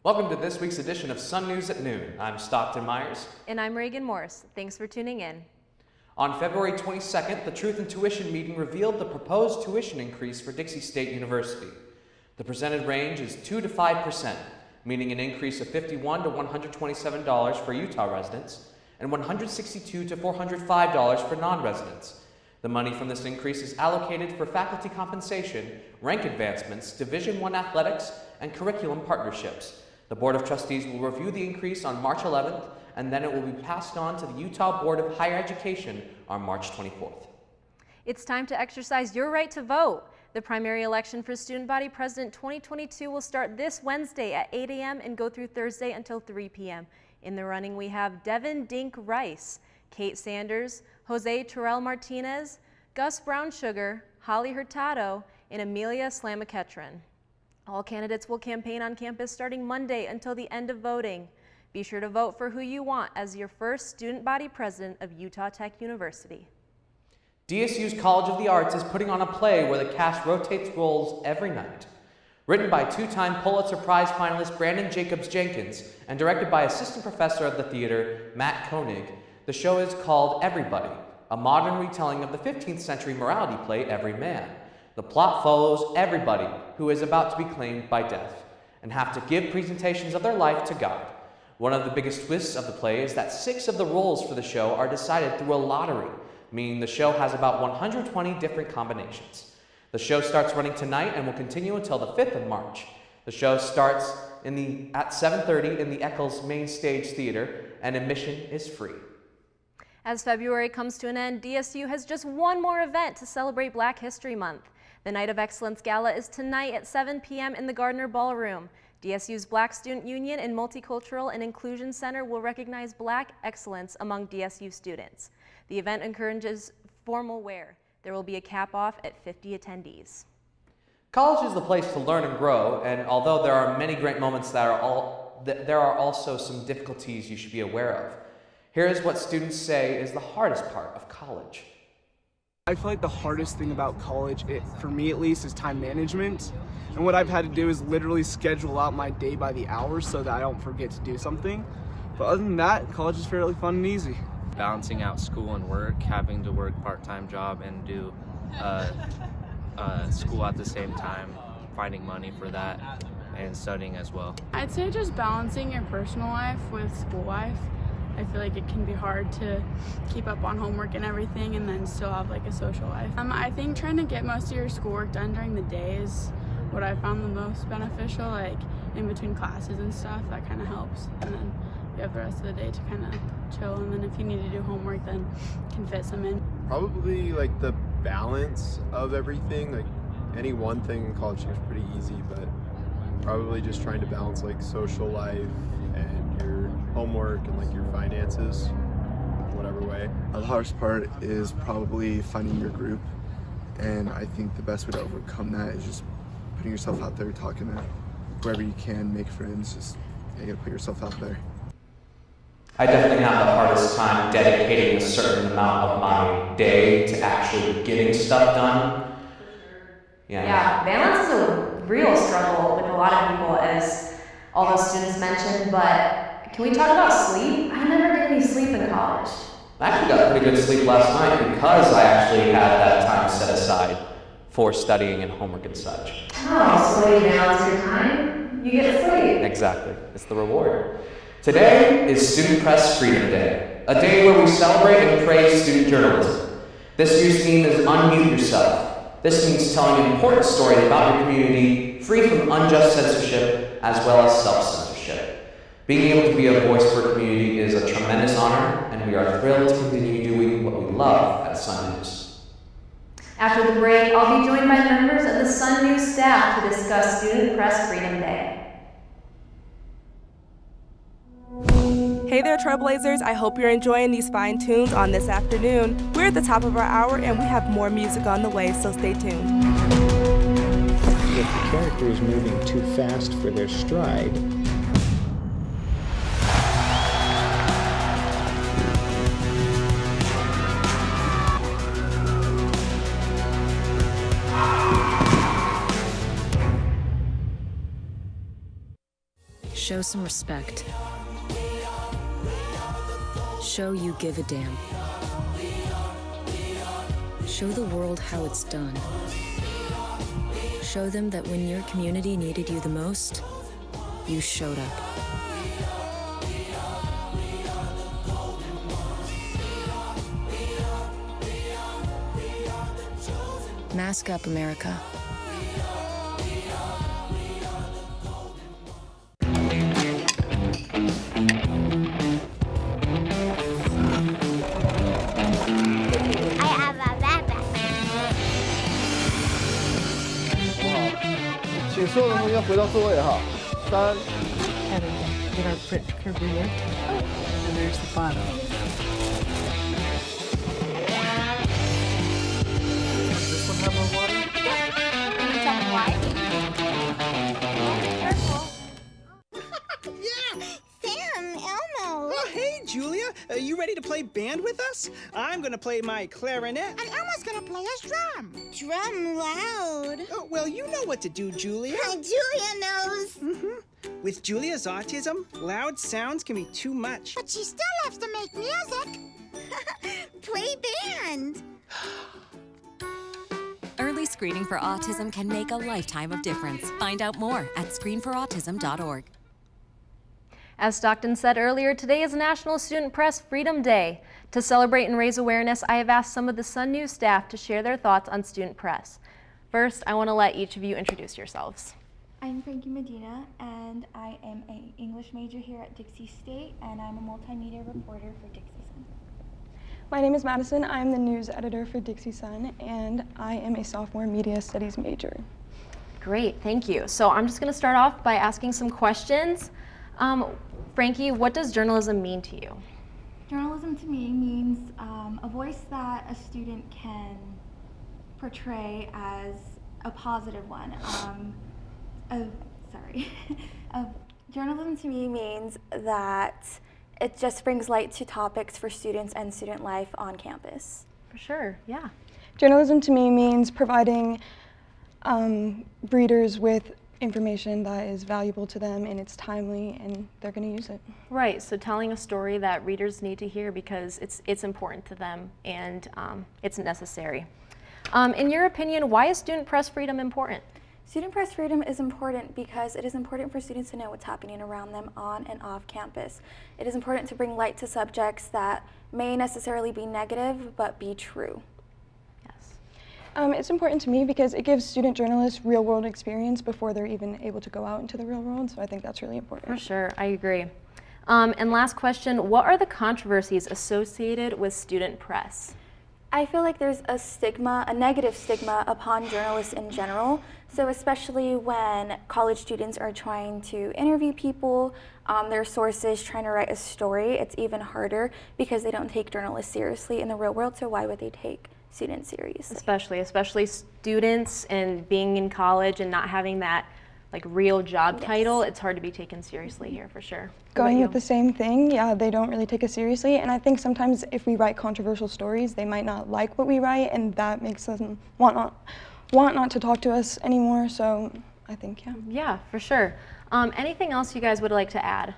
Welcome to this week's edition of Sun News at Noon. I'm Stockton Myers. And I'm Reagan Morse. Thanks for tuning in. On February 22nd, the Truth in Tuition meeting revealed the proposed tuition increase for Dixie State University. The presented range is 2 to 5%, meaning an increase of $51 to $127 for Utah residents and $162 to $405 for non-residents. The money from this increase is allocated for faculty compensation, rank advancements, Division I athletics, and curriculum partnerships. The Board of Trustees will review the increase on March 11th, and then it will be passed on to the Utah Board of Higher Education on March 24th. It's time to exercise your right to vote. The primary election for Student Body President 2022 will start this Wednesday at 8 a.m. and go through Thursday until 3 p.m. In the running, we have Devin Dink Rice, Kate Sanders, Jose Terrell Martinez, Gus Brown Sugar, Holly Hurtado, and Amelia Slamaketran. All candidates will campaign on campus starting Monday until the end of voting. Be sure to vote for who you want as your first student body president of Utah Tech University. DSU's College of the Arts is putting on a play where the cast rotates roles every night. Written by two-time Pulitzer Prize finalist Brandon Jacobs Jenkins and directed by assistant professor of the theater Matt Koenig, the show is called Everybody, a modern retelling of the 15th century morality play Every Man. The plot follows everybody who is about to be claimed by death and have to give presentations of their life to God. One of the biggest twists of the play is that 6 of the roles for the show are decided through a lottery, meaning the show has about 120 different combinations. The show starts running tonight and will continue until the 5th of March. The show starts at 7:30 in the Eccles Main Stage Theater, and admission is free. As February comes to an end, DSU has just one more event to celebrate Black History Month. The Night of Excellence Gala is tonight at 7 p.m. in the Gardner Ballroom. DSU's Black Student Union and Multicultural and Inclusion Center will recognize Black excellence among DSU students. The event encourages formal wear. There will be a cap-off at 50 attendees. College is the place to learn and grow, and although there are many great moments, there are also some difficulties you should be aware of. Here is what students say is the hardest part of college. I feel like the hardest thing about college, for me at least, is time management. And what I've had to do is literally schedule out my day by the hour so that I don't forget to do something. But other than that, college is fairly fun and easy. Balancing out school and work, having to work part-time job and do school at the same time, finding money for that, and studying as well. I'd say just balancing your personal life with school life. I feel like it can be hard to keep up on homework and everything and then still have like a social life. I think trying to get most of your schoolwork done during the day is what I found the most beneficial, like in between classes and stuff, that kind of helps. And then you have the rest of the day to kind of chill, and then if you need to do homework, then you can fit some in. Probably like the balance of everything. Like any one thing in college is pretty easy, but probably just trying to balance like social life and your homework and like your finances, whatever way. The hardest part is probably finding your group, and I think the best way to overcome that is just putting yourself out there, talking to whoever you can, make friends. Just you gotta put yourself out there. I definitely have the hardest time dedicating a certain amount of my day to actually getting stuff done. Yeah, balance is a real struggle with a lot of people, as all those students mentioned, but can we talk about sleep? I never get any sleep in college. I actually got pretty good sleep last night because I actually had that time set aside for studying and homework and such. Oh, so you balance your time, you get sleep. Exactly, it's the reward. Today is Student Press Freedom Day, a day where we celebrate and praise student journalism. This year's theme is Unmute Yourself. This means telling an important story about your community, free from unjust censorship as well as self-censorship. Being able to be a voice for a community is a tremendous honor, and we are thrilled to continue doing what we love at Sun News. After the break, I'll be joined by members of the Sun News staff to discuss Student Press Freedom Day. Hey there, Trailblazers. I hope you're enjoying these fine tunes on this afternoon. We're at the top of our hour and we have more music on the way, so stay tuned. If the character is moving too fast for their stride, Show some respect. Show you give a damn. Show the world how it's done. Show them that when your community needed you the most, you showed up. Mask up, America. Get our print career. And there's the bottom. Does this one have more water? Can you tell me why? Yeah! Sam, Elmo! Oh, hey, Julia. Are you ready to play band with us? I'm gonna play my clarinet. And Elmo's gonna play his drum. Drum loud. Oh, well, you know what to do, Julia. Julia knows. With Julia's autism, loud sounds can be too much. But she still loves to make music. Play band. Early screening for autism can make a lifetime of difference. Find out more at screenforautism.org. As Stockton said earlier, today is National Student Press Freedom Day. To celebrate and raise awareness, I have asked some of the Sun News staff to share their thoughts on student press. First, I want to let each of you introduce yourselves. I'm Frankie Medina, and I am an English major here at Dixie State, and I'm a multimedia reporter for Dixie Sun. My name is Madison. I'm the news editor for Dixie Sun, and I am a sophomore media studies major. Great, thank you. So I'm just going to start off by asking some questions. Frankie, what does journalism mean to you? Journalism to me means a voice that a student can portray as a positive one. Journalism to me means that it just brings light to topics for students and student life on campus. For sure, yeah. Journalism to me means providing readers with information that is valuable to them and it's timely and they're going to use it. Right, so telling a story that readers need to hear because it's important to them and it's necessary. In your opinion, why is student press freedom important? Student press freedom is important because it is important for students to know what's happening around them on and off campus. It is important to bring light to subjects that may necessarily be negative but be true. It's important to me because it gives student journalists real-world experience before they're even able to go out into the real world, so I think that's really important. For sure, I agree. And last question, what are the controversies associated with student press? I feel like there's a stigma, a negative stigma upon journalists in general. So especially when college students are trying to interview people, their sources, trying to write a story, it's even harder because they don't take journalists seriously in the real world, so why would they take students seriously? Especially students and being in college and not having that like real job title, it's hard to be taken seriously here for sure. Going with the same thing, yeah, they don't really take us seriously, and I think sometimes if we write controversial stories, they might not like what we write, and that makes them want not to talk to us anymore, so I think, yeah. Yeah, for sure. Anything else you guys would like to add?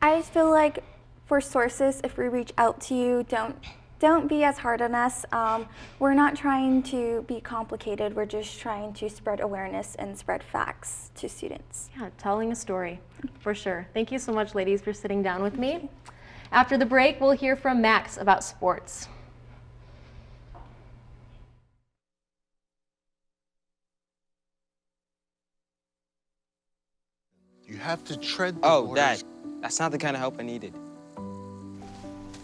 I feel like for sources, if we reach out to you, don't be as hard on us. We're not trying to be complicated. We're just trying to spread awareness and spread facts to students. Yeah, telling a story, for sure. Thank you so much, ladies, for sitting down with me. After the break, we'll hear from Max about sports. You have to tread the waters. Dad, that's not the kind of help I needed.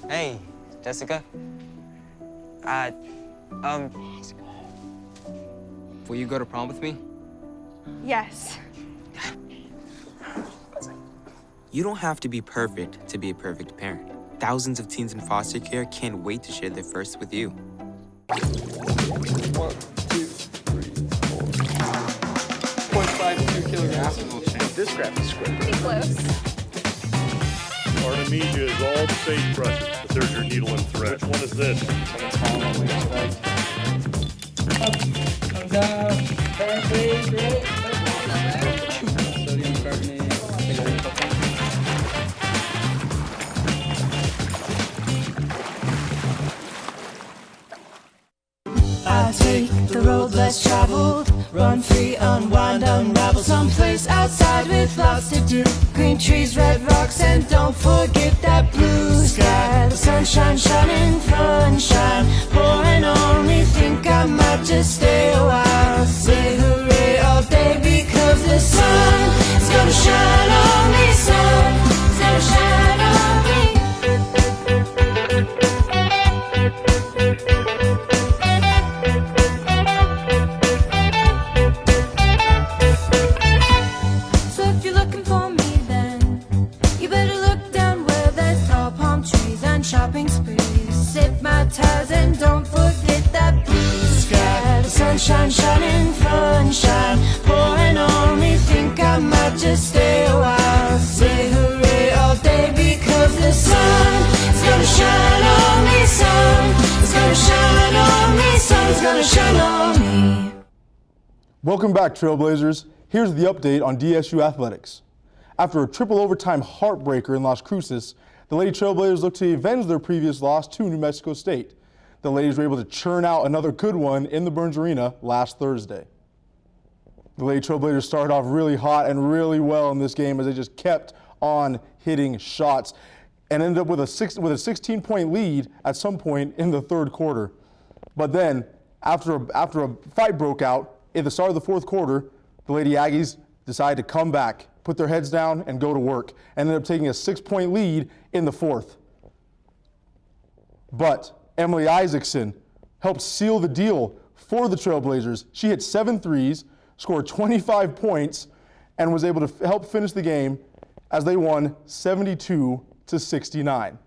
Hey, Jessica. Will you go to prom with me? Yes. You don't have to be perfect to be a perfect parent. Thousands of teens in foster care can't wait to share their first with you. 1, 2, 3, 4. 0.52 kilograms. This graph is square. Pretty close. Artemisia is all the sage brushes, but there's your needle and thread. Which one is this? Comes out, carbonate, right? Sodium carbonate. road less traveled. Run free, unwind, unravel someplace outside with lots to do. Green trees, red rocks, and don't forget that blue sky. The sunshine shining, sunshine pouring on me. Think I might just stay a while. Say hooray all day because the sun is gonna shine on me. Sun is gonna shine on me. So if you're looking for me then, you better look down where there's tall palm trees and shopping sprees. Sip my ties and don't forget that blue sky. The sunshine shining, sunshine pouring on me. Think I might just stay a while. Say hooray all day because the sun is gonna shine on me. Sun is gonna shine on me. Sun's gonna shine on me. Welcome back, Trailblazers. Here's the update on DSU athletics. After a triple overtime heartbreaker in Las Cruces, the Lady Trailblazers look to avenge their previous loss to New Mexico State. The ladies were able to churn out another good one in the Burns Arena last Thursday. The Lady Trailblazers started off really hot and really well in this game as they just kept on hitting shots and ended up with a 16-point lead at some point in the third quarter. But then, after a fight broke out at the start of the fourth quarter, the Lady Aggies decided to come back, put their heads down, and go to work, and ended up taking a 6-point lead in the fourth. But Emily Isaacson helped seal the deal for the Trailblazers. She hit 7 threes, scored 25 points, and was able to help finish the game as they won 72-69.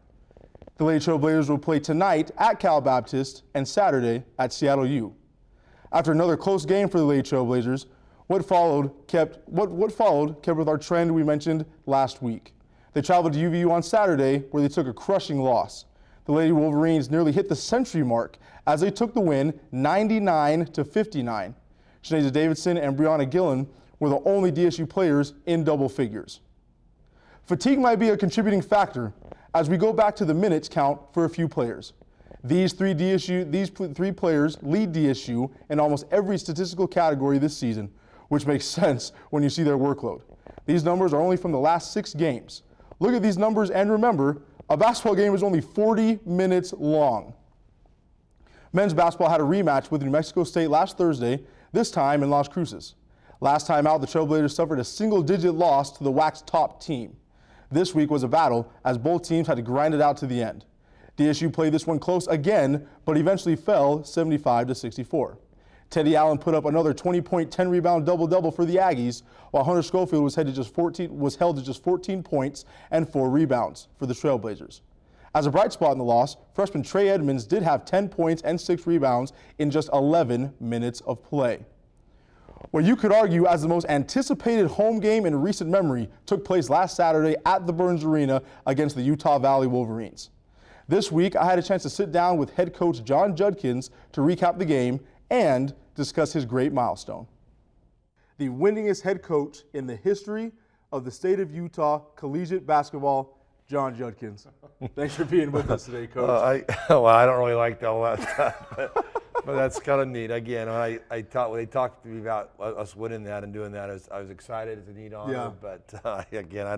The Lady Trailblazers will play tonight at Cal Baptist and Saturday at Seattle U. After another close game for the Lady Trailblazers, what followed kept with our trend we mentioned last week. They traveled to UVU on Saturday, where they took a crushing loss. The Lady Wolverines nearly hit the century mark as they took the win 99-59. Shanaza Davidson and Brianna Gillen were the only DSU players in double figures. Fatigue might be a contributing factor as we go back to the minutes count for a few players. These three players lead DSU in almost every statistical category this season, which makes sense when you see their workload. These numbers are only from the last 6 games. Look at these numbers and remember, a basketball game is only 40 minutes long. Men's basketball had a rematch with New Mexico State last Thursday, this time in Las Cruces. Last time out, the Trailblazers suffered a single-digit loss to the WAC's top team. This week was a battle as both teams had to grind it out to the end. DSU played this one close again, but eventually fell 75-64. Teddy Allen put up another 20-point, 10-rebound double-double for the Aggies, while Hunter Schofield was held to just 14 points and 4 rebounds for the Trailblazers. As a bright spot in the loss, freshman Trey Edmonds did have 10 points and 6 rebounds in just 11 minutes of play. What you could argue as the most anticipated home game in recent memory took place last Saturday at the Burns Arena against the Utah Valley Wolverines. This week, I had a chance to sit down with head coach John Judkins to recap the game and discuss his great milestone. The winningest head coach in the history of the state of Utah collegiate basketball, John Judkins. Thanks for being with us today, Coach. I don't really like all that stuff, but that's kind of neat. Again, when they talked to me about us winning that and doing that, I was excited. It's a neat honor, Yeah. but again, I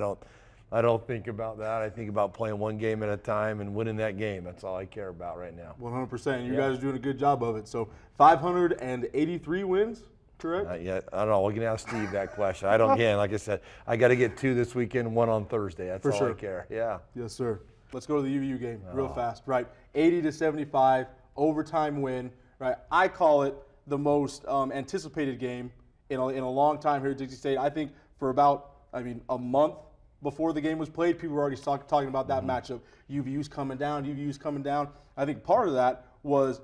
don't think about that. I think about playing one game at a time and winning that game. That's all I care about right now. 100%. You guys are doing a good job of it. So 583 wins, correct? Yeah, I don't know. We can ask Steve that question. I don't. Again, like I said, I got to get 2 this weekend, 1 on Thursday. That's For all sure. I care. Yeah. Yes, sir. Let's go to the UVU game real fast. Right, 80-75, overtime win. Right, I call it the most anticipated game in a long time here at Dixie State. I think for about, a month before the game was played, people were already talking about that matchup. UVU's coming down. I think part of that was,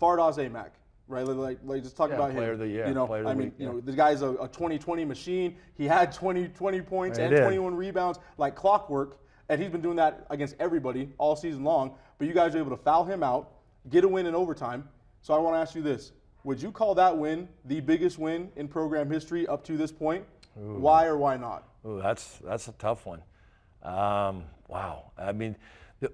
Fardaws Amack, right? Like just talking about him. The guy's a 20-20 machine. He had 20 points and 21 rebounds like clockwork, and he's been doing that against everybody all season long. But you guys were able to foul him out, get a win in overtime. So I want to ask you this. Would you call that win the biggest win in program history up to this point? Ooh. Why or why not? Ooh, that's a tough one. Wow.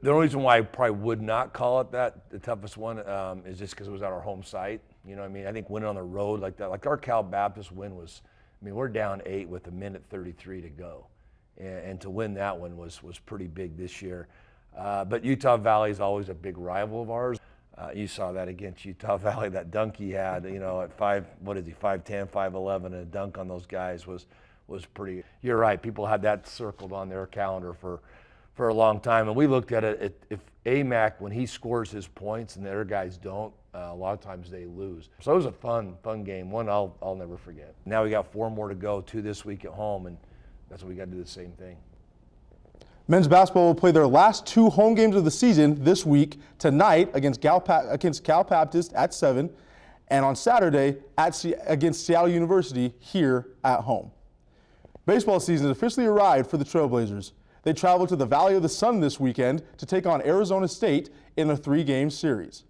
The only reason why I probably would not call it that, the toughest one, is just because it was at our home site. You know what I mean? I think winning on the road like that, like our Cal Baptist win was, I mean, we're down 8 with 1:33 to go. And to win that one was pretty big this year. But Utah Valley is always a big rival of ours. You saw that against Utah Valley, that dunk he had, you know, at 5'10", 5'11", and a dunk on those guys was pretty. You're right, people had that circled on their calendar for a long time. And we looked at it, if AMAC, when he scores his points and the other guys don't, a lot of times they lose. So it was a fun game, one I'll never forget. Now we got 4 more to go, 2 this week at home, and that's what we got to do the same thing. Men's basketball will play their last 2 home games of the season this week, tonight against Cal Baptist at 7, and on Saturday against Seattle University here at home. Baseball season has officially arrived for the Trailblazers. They travel to the Valley of the Sun this weekend to take on Arizona State in a 3-game series.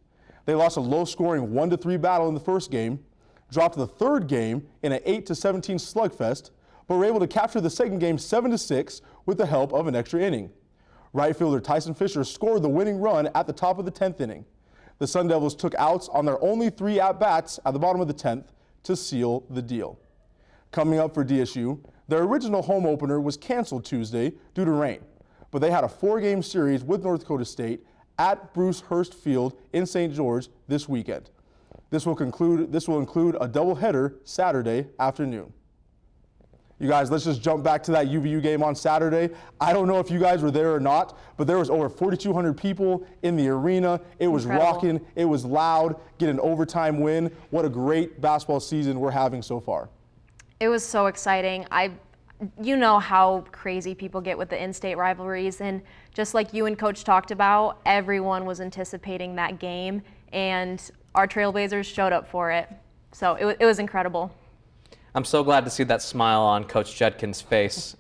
They lost a low-scoring 1-3 battle in the first game, dropped the third game in an 8-17 slugfest, but were able to capture the second game 7-6 with the help of an extra inning. Right fielder Tyson Fisher scored the winning run at the top of the 10th inning. The Sun Devils took outs on their only 3 at-bats at the bottom of the 10th to seal the deal. Coming up for DSU, their original home opener was canceled Tuesday due to rain, but they had a 4-game series with North Dakota State at Bruce Hurst Field in St. George this weekend. This will include a doubleheader Saturday afternoon. You guys, let's just jump back to that UVU game on Saturday. I don't know if you guys were there or not, but there was over 4,200 people in the arena. It was rocking, it was loud, get an overtime win. What a great basketball season we're having so far. It was so exciting. You know how crazy people get with the in-state rivalries, and just like you and Coach talked about, everyone was anticipating that game, and our Trailblazers showed up for it. So it was incredible. I'm so glad to see that smile on Coach Judkins' face.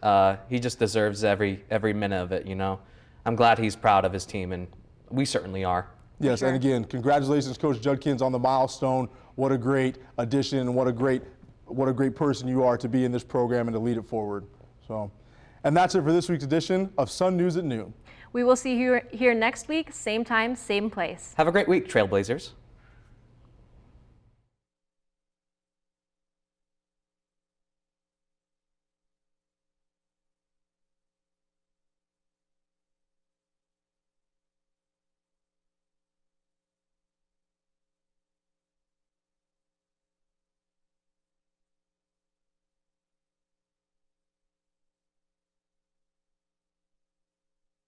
He just deserves every minute of it, you know. I'm glad he's proud of his team, and we certainly are. Yes, and again, congratulations, Coach Judkins, on the milestone. What a great addition, and what a great person you are to be in this program and to lead it forward. So, and that's it for this week's edition of Sun News at Noon. We will see you here next week, same time, same place. Have a great week, Trailblazers.